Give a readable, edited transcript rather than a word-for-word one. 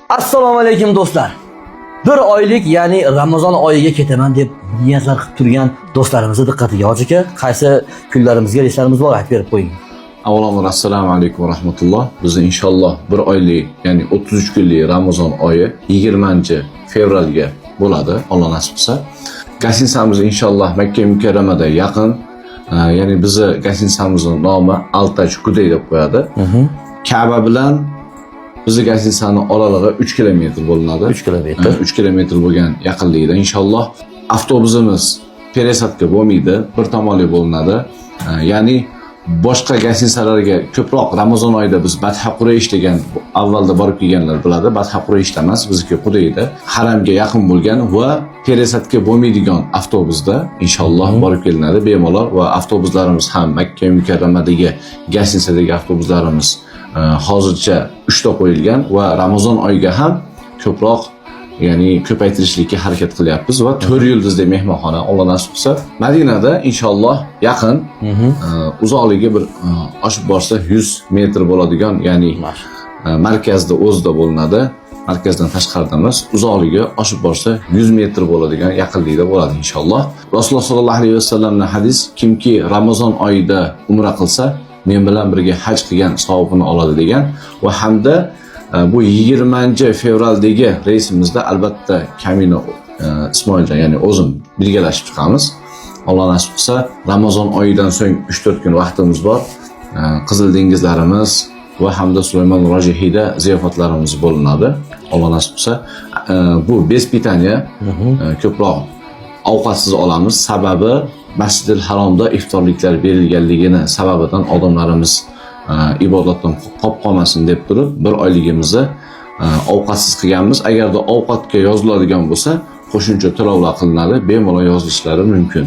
Assalomu alaykum do'stlar. Bir oylik, ya'ni Ramazon oyiga ketaman deb niyatlar qilib turgan do'stlarimizni diqqatiga hojiga qaysi kunlarimizga reyslarimiz bor aytib berib qo'ying. Avvalambor assalomu alaykum va rahmatulloh. Biz inshaalloh bir oylik, ya'ni 33 kunlik Ramazon oyi 20-fevralga bo'ladi, Alloh nasib qilsa. Gastinsamiz inshaalloh Makka Mukarramada yaqin. Ya'ni bizni gastinsamizning nomi Altach Kuday deb qo'yadi. Ka'ba bilan bizni gastinsani oralig'i 3 kilometr bo'linadi. 3 kilometr. 3 kilometr bo'lgan yaqinligida inshaalloh avtobusimiz peresadka bo'lmaydi, bir tomonli bo'linadi. Ya'ni boshqa gastinsalarga ko'proq Ramazon oyida biz Batha Quraysh degan avvalda borib kelganlar biladi. Batha Quraysh emas, bizniki Qudayda haramga yaqin bo'lgan va peresadka bo'lmaydigan avtobusda inshaalloh borib kelinadi bemalol va avtobuslarimiz ham Makka Mukarramadagi gastinsadagi avtobuslarimiz hozircha 3 ta qo'yilgan va Ramazon oyiga ham ko'proq, ya'ni ko'paytirishlikka harakat qilyapmiz va 4 yulduzli mehmonxona Alloh nasib qilsa Madinada inshaalloh yaqin, uzoqligi bir oshib borsa 100 metr bo'ladigan, ya'ni markazda o'zida bo'linadi. Markazdan tashqarida emas, uzoqligi oshib borsa 100 metr bo'ladigan yaqinlikda bo'ladi inshaalloh. Rasululloh sollallohu alayhi vasallamning hadis, kimki Ramazon oyida umra qilsa, men bilan birga haj qilgan savobini oladi degan va hamda bu 20-fevraldagi reysimizda albatta Kamino Ismoiljon, ya'ni o'zim birgalashib chiqamiz. Alloh nasib qilsa, Ramazon oyidan so'ng 3-4 kun vaqtimiz bor. Qizil dengizlarimiz va hamda Sulaymon Rojihiyda ziyofatlarimiz bo'linadi. Alloh nasib qilsa, bu bespitaniya ko'proq ovqatsiz olamiz. Sababi Masjidil Haromda iftorliklar berilganligini sababidan odamlarimiz ibodatdan qolib qolmasin deb turib bir oyligimizni ovqatsiz qilganmiz. Agarda ovqatga yoziladigan bo'lsa, qo'shimcha to'lovlar qilinadi, bemalol yozilishlari mumkin.